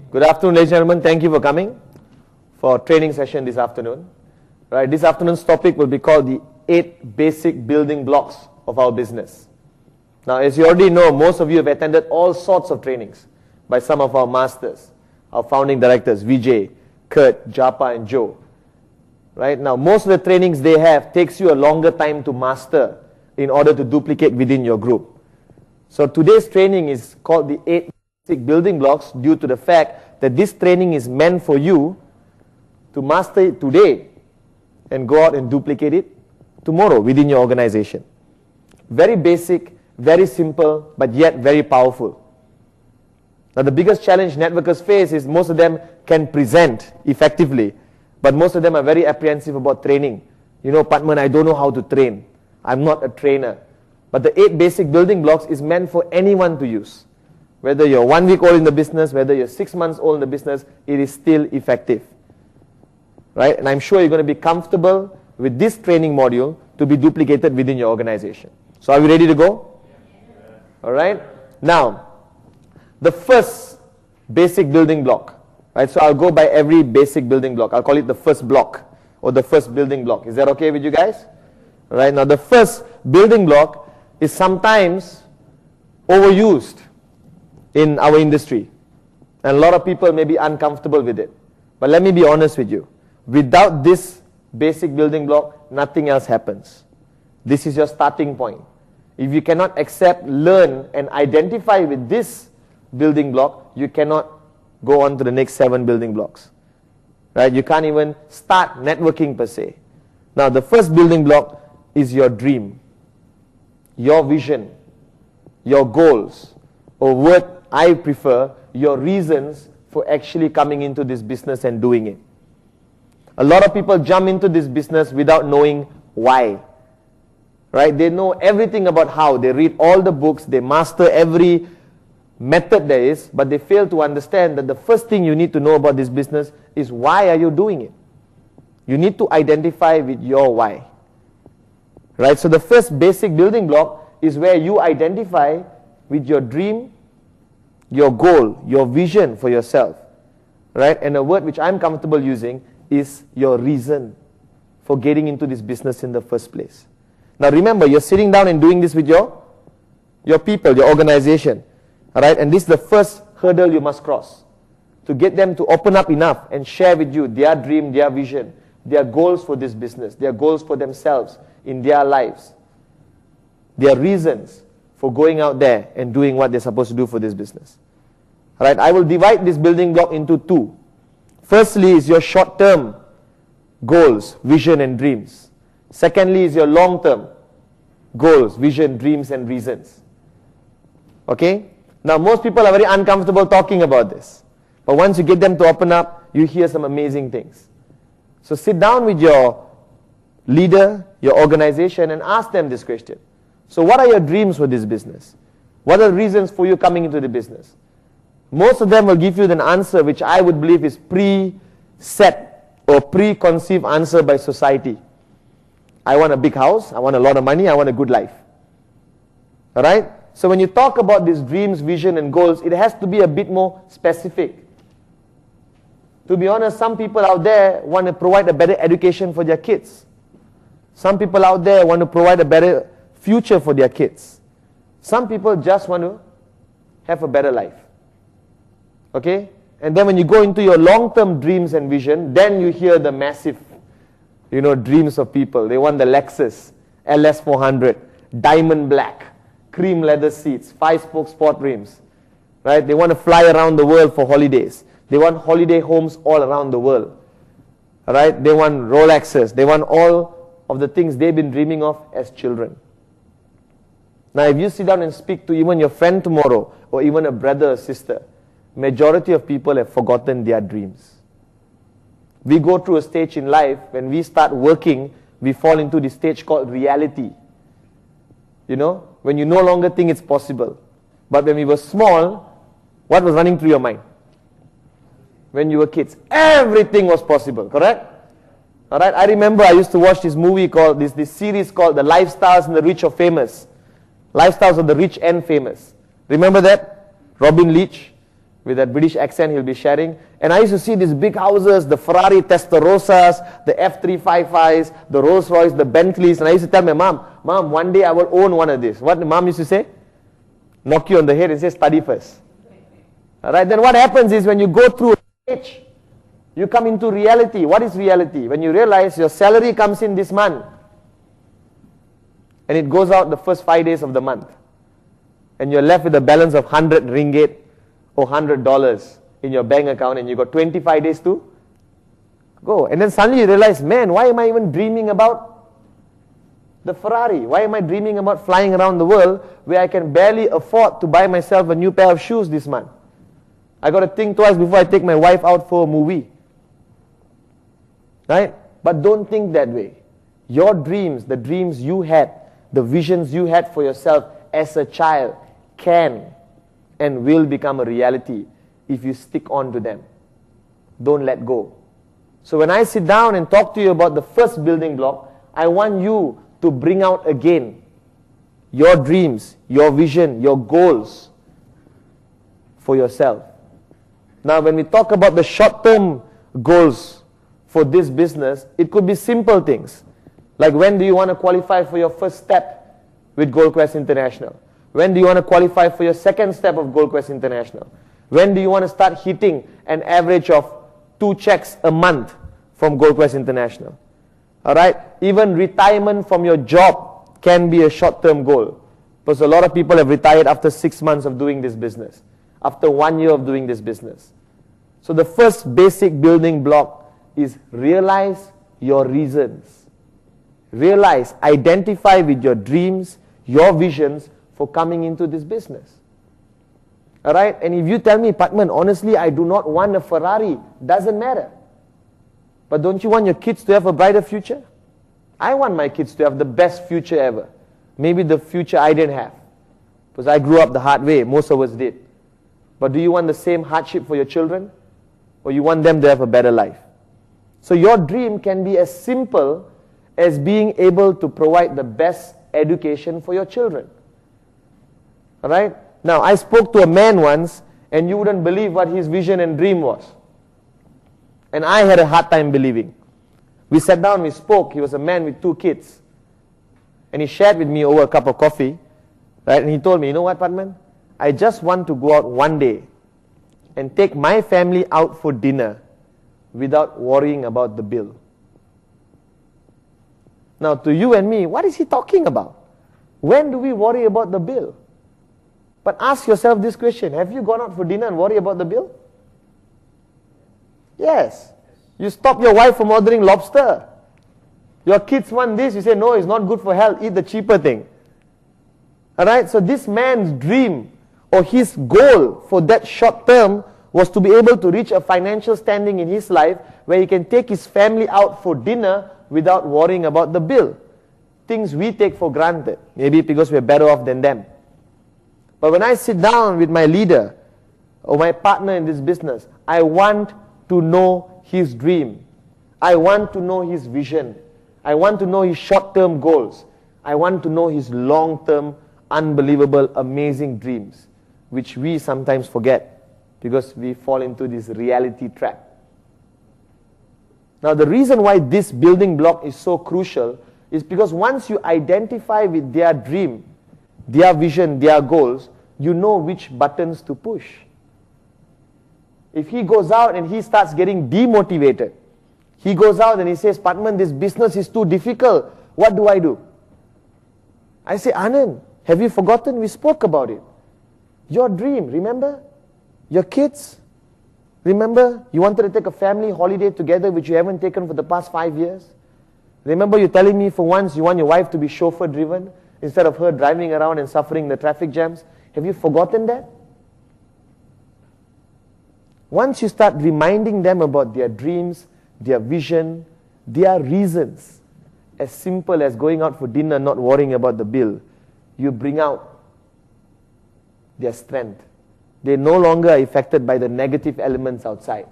Good afternoon, ladies and gentlemen. Thank you for coming for our training session this afternoon. Right, this afternoon's topic will be called the 8 basic building blocks of our business. Now, as you already know, most of you have attended all sorts of trainings by some of our masters, our founding directors, Vijay, Kurt, Japa, and Joe. Right now, most of the trainings they have takes you a longer time to master in order to duplicate within your group. So today's training is called the 8 basic building blocks due to the fact that this training is meant for you to master it today and go out and duplicate it tomorrow within your organization. Very basic, very simple, but yet very powerful. Now the biggest challenge networkers face is most of them can present effectively, but most of them are very apprehensive about training. You know, Patman, I don't know how to train. I'm not a trainer. But the 8 basic building blocks is meant for anyone to use. Whether you're 1 week old in the business, whether you're 6 months old in the business, it is still effective. Right? And I'm sure you're going to be comfortable with this training module to be duplicated within your organization. So are we ready to go? Yeah. Alright? Now, the first basic building block. Right? So I'll go by every basic building block. I'll call it the first block or the first building block. Is that okay with you guys? Alright, now the first building block is sometimes overused in our industry. And a lot of people may be uncomfortable with it. But let me be honest with you. Without this basic building block, nothing else happens. This is your starting point. If you cannot accept, learn, and identify with this building block, you cannot go on to the next 7 building blocks. Right? You can't even start networking per se. Now, the first building block is your dream, your vision, your goals, or what I prefer, your reasons for actually coming into this business and doing it. A lot of people jump into this business without knowing why. Right? They know everything about how. They read all the books, they master every method there is, but they fail to understand that the first thing you need to know about this business is why are you doing it? You need to identify with your why. Right? So the first basic building block is where you identify with your dream, your goal, your vision for yourself. Right? And a word which I'm comfortable using is your reason for getting into this business in the first place. Now remember, you're sitting down and doing this with your people, your organization. Alright? And this is the first hurdle you must cross. To get them to open up enough and share with you their dream, their vision, their goals for this business, their goals for themselves in their lives, their reasons for going out there and doing what they're supposed to do for this business. Alright, I will divide this building block into 2. Firstly is your short-term goals, vision and dreams. Secondly is your long-term goals, vision, dreams and reasons. Okay? Now most people are very uncomfortable talking about this. But once you get them to open up, you hear some amazing things. So sit down with your leader, your organization, and ask them this question. So what are your dreams for this business? What are the reasons for you coming into the business? Most of them will give you an answer which I would believe is pre-set or preconceived answer by society. I want a big house, I want a lot of money, I want a good life. Alright? So when you talk about these dreams, vision and goals, it has to be a bit more specific. To be honest, some people out there want to provide a better education for their kids. Some people out there want to provide a better future for their kids. Some people just want to have a better life. Okay? And then when you go into your long-term dreams and vision, then you hear the massive, dreams of people. They want the Lexus LS 400, diamond black, cream leather seats, 5-spoke sport rims. Right? They want to fly around the world for holidays. They want holiday homes all around the world. Right? They want Rolexes. They want all of the things they've been dreaming of as children. Now, if you sit down and speak to even your friend tomorrow, or even a brother or sister, majority of people have forgotten their dreams. We go through a stage in life, when we start working, we fall into this stage called reality. When you no longer think it's possible. But when we were small, what was running through your mind? When you were kids, everything was possible, correct? Alright, I remember I used to watch this movie called, this series called The Lifestyles and the Rich or Famous. Lifestyles of the Rich and Famous. Remember that? Robin Leach. With that British accent, he'll be sharing. And I used to see these big houses, the Ferrari Testarossas, the F355s, the Rolls Royce, the Bentleys. And I used to tell my mom, Mom, one day I will own one of these. What the mom used to say? Knock you on the head and say, study first. Alright, then what happens is when you go through age, you come into reality. What is reality? When you realize your salary comes in this month, and it goes out the first 5 days of the month, and you're left with a balance of 100 ringgit or $100 in your bank account, and you got 25 days to go. And then suddenly you realize, man, why am I even dreaming about the Ferrari? Why am I dreaming about flying around the world where I can barely afford to buy myself a new pair of shoes this month? I got to think twice before I take my wife out for a movie. Right? But don't think that way. Your dreams, the dreams you had, the visions you had for yourself as a child can and will become a reality if you stick on to them. Don't let go. So when I sit down and talk to you about the first building block, I want you to bring out again your dreams, your vision, your goals for yourself. Now when we talk about the short-term goals for this business, it could be simple things. Like when do you want to qualify for your first step with Gold Quest International? When do you want to qualify for your second step of Gold Quest International? When do you want to start hitting an average of 2 checks a month from Gold Quest International? Alright? Even retirement from your job can be a short-term goal. Because a lot of people have retired after 6 months of doing this business. After 1 year of doing this business. So the first basic building block is realize your reasons. Realize, identify with your dreams, your visions for coming into this business. Alright? And if you tell me, Patman, honestly, I do not want a Ferrari, doesn't matter. But don't you want your kids to have a brighter future? I want my kids to have the best future ever. Maybe the future I didn't have. Because I grew up the hard way, most of us did. But do you want the same hardship for your children? Or you want them to have a better life? So your dream can be as simple as being able to provide the best education for your children. Alright? Now, I spoke to a man once, and you wouldn't believe what his vision and dream was. And I had a hard time believing. We sat down, we spoke. He was a man with 2 kids. And he shared with me over a cup of coffee. Right? And he told me, you know what, Padman? I just want to go out one day and take my family out for dinner without worrying about the bill. Now, to you and me, what is he talking about? When do we worry about the bill? But ask yourself this question. Have you gone out for dinner and worry about the bill? Yes. You stop your wife from ordering lobster. Your kids want this. You say, no, it's not good for health. Eat the cheaper thing. Alright, so this man's dream or his goal for that short term was to be able to reach a financial standing in his life where he can take his family out for dinner without worrying about the bill. Things we take for granted, maybe because we're better off than them. But when I sit down with my leader or my partner in this business, I want to know his dream. I want to know his vision. I want to know his short-term goals. I want to know his long-term, unbelievable, amazing dreams, which we sometimes forget because we fall into this reality trap. Now, the reason why this building block is so crucial is because once you identify with their dream, their vision, their goals, you know which buttons to push. If he goes out and he starts getting demotivated, he goes out and he says, Patman, this business is too difficult. What do? I say, Anand, have you forgotten? We spoke about it. Your dream, remember? Your kids, remember? You wanted to take a family holiday together, which you haven't taken for the past 5 years. Remember you telling me for once you want your wife to be chauffeur driven instead of her driving around and suffering the traffic jams. Have you forgotten that? Once you start reminding them about their dreams, their vision, their reasons, as simple as going out for dinner, not worrying about the bill, you bring out their strength. They no longer are affected by the negative elements outside.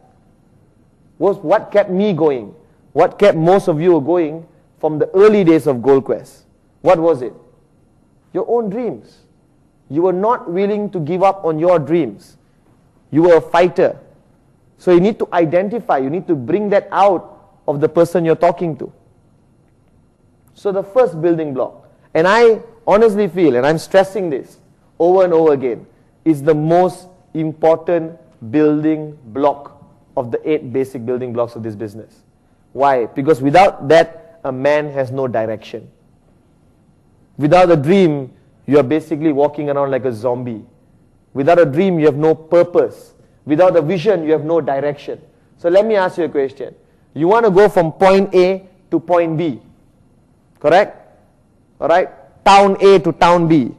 What kept me going? What kept most of you going from the early days of Gold Quest? What was it? Your own dreams. You were not willing to give up on your dreams. You were a fighter. So you need to identify, you need to bring that out of the person you're talking to. So the first building block, and I honestly feel, and I'm stressing this over and over again, is the most important building block of the 8 basic building blocks of this business. Why? Because without that, a man has no direction. Without a dream, you are basically walking around like a zombie. Without a dream, you have no purpose. Without a vision, you have no direction. So let me ask you a question. You want to go from point A to point B. Correct? Alright? Town A to town B.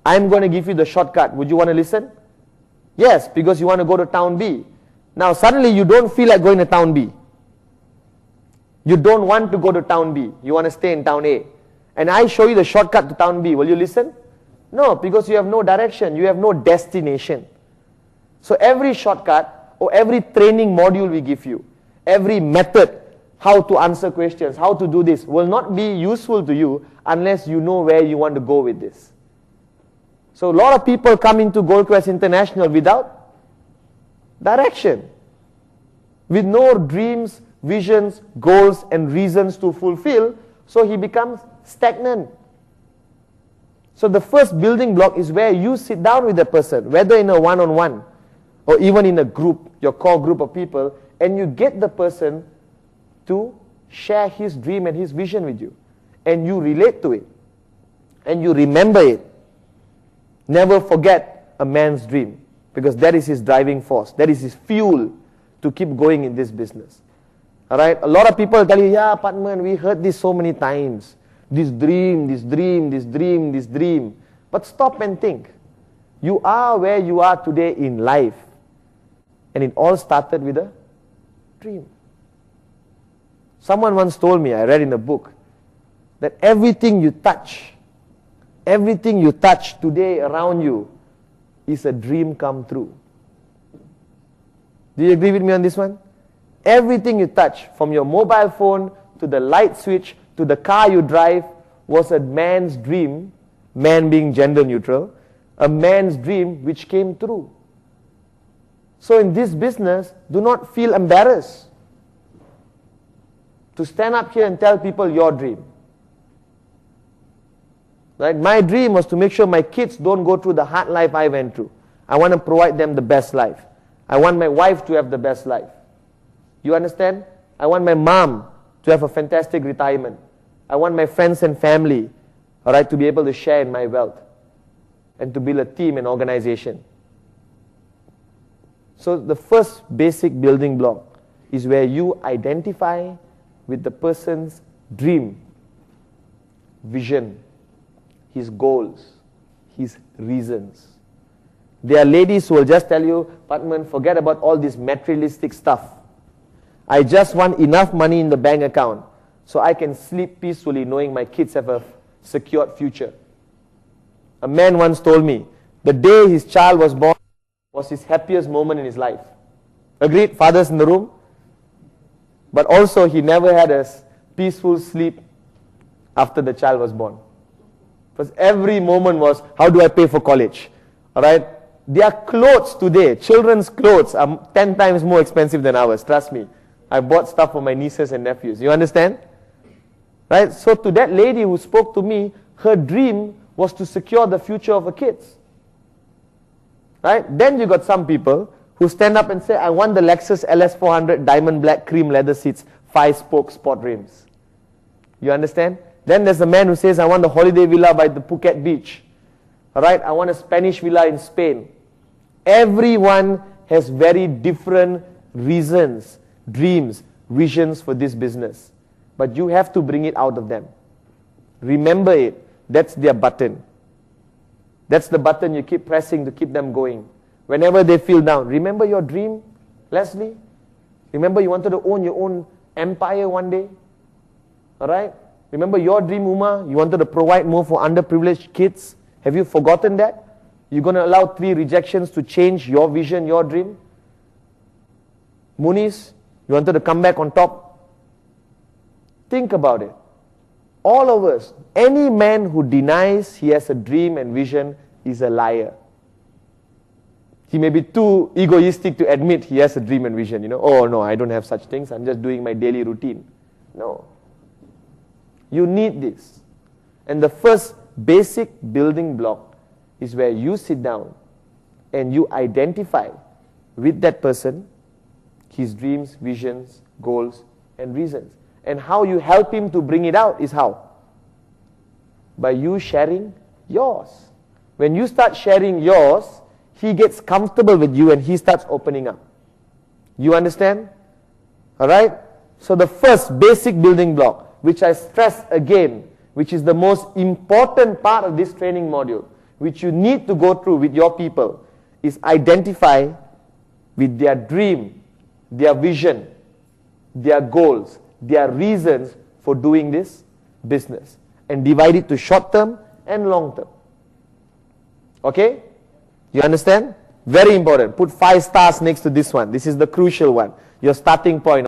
I'm going to give you the shortcut. Would you want to listen? Yes, because you want to go to town B. Now suddenly you don't feel like going to town B. You don't want to go to town B. You want to stay in town A. And I show you the shortcut to town B. Will you listen? No, because you have no direction. You have no destination. So every shortcut or every training module we give you, every method, how to answer questions, how to do this, will not be useful to you unless you know where you want to go with this. So a lot of people come into Gold Quest International without direction, with no dreams, visions, goals and reasons to fulfill, so he becomes stagnant. So the first building block is where you sit down with a person, whether in a one-on-one or even in a group, your core group of people, and you get the person to share his dream and his vision with you. And you relate to it. And you remember it. Never forget a man's dream, because that is his driving force. That is his fuel to keep going in this business. Alright? A lot of people tell you, yeah, Patman, we heard this so many times. This dream, this dream, this dream, this dream. But stop and think. You are where you are today in life. And it all started with a dream. Someone once told me, I read in a book, that everything you touch today around you is a dream come true. Do you agree with me on this one? Everything you touch, from your mobile phone to the light switch to the car you drive, was a man's dream, man being gender neutral, a man's dream which came true. So in this business, do not feel embarrassed to stand up here and tell people your dream. Right? My dream was to make sure my kids don't go through the hard life I went through. I want to provide them the best life. I want my wife to have the best life. You understand? I want my mom to have a fantastic retirement. I want my friends and family, all right, to be able to share in my wealth and to build a team and organization. So the first basic building block is where you identify with the person's dream, vision, his goals, his reasons. There are ladies who will just tell you, Patman, forget about all this materialistic stuff. I just want enough money in the bank account so I can sleep peacefully knowing my kids have a secured future. A man once told me, the day his child was born was his happiest moment in his life. Agreed? Fathers in the room? But also he never had a peaceful sleep after the child was born. Because every moment was, how do I pay for college? Alright? Their clothes today, children's clothes, are 10 times more expensive than ours. Trust me. I bought stuff for my nieces and nephews. You understand? Right? So to that lady who spoke to me, her dream was to secure the future of her kids. Right? Then you got some people who stand up and say, I want the Lexus LS400 diamond black cream leather seats, 5-spoke sport rims. You understand? Then there's a man who says, I want a holiday villa by the Phuket beach. Alright? I want a Spanish villa in Spain. Everyone has very different reasons, dreams, visions for this business. But you have to bring it out of them. Remember it. That's their button. That's the button you keep pressing to keep them going. Whenever they feel down. Remember your dream, Leslie? Remember you wanted to own your own empire one day? Alright? Remember your dream, Uma? You wanted to provide more for underprivileged kids? Have you forgotten that? You're going to allow 3 rejections to change your vision, your dream? Muniz, you wanted to come back on top? Think about it. All of us, any man who denies he has a dream and vision is a liar. He may be too egoistic to admit he has a dream and vision. You know, oh no, I don't have such things. I'm just doing my daily routine. No. You need this. And the first basic building block is where you sit down and you identify with that person his dreams, visions, goals, and reasons. And how you help him to bring it out is how? By you sharing yours. When you start sharing yours, he gets comfortable with you and he starts opening up. You understand? Alright? So the first basic building block, which I stress again, which is the most important part of this training module, which you need to go through with your people, is identify with their dream, their vision, their goals, their reasons for doing this business, and divide it to short term and long term. Okay? You understand? Very important. Put 5 stars next to this one. This is the crucial one. Your starting point.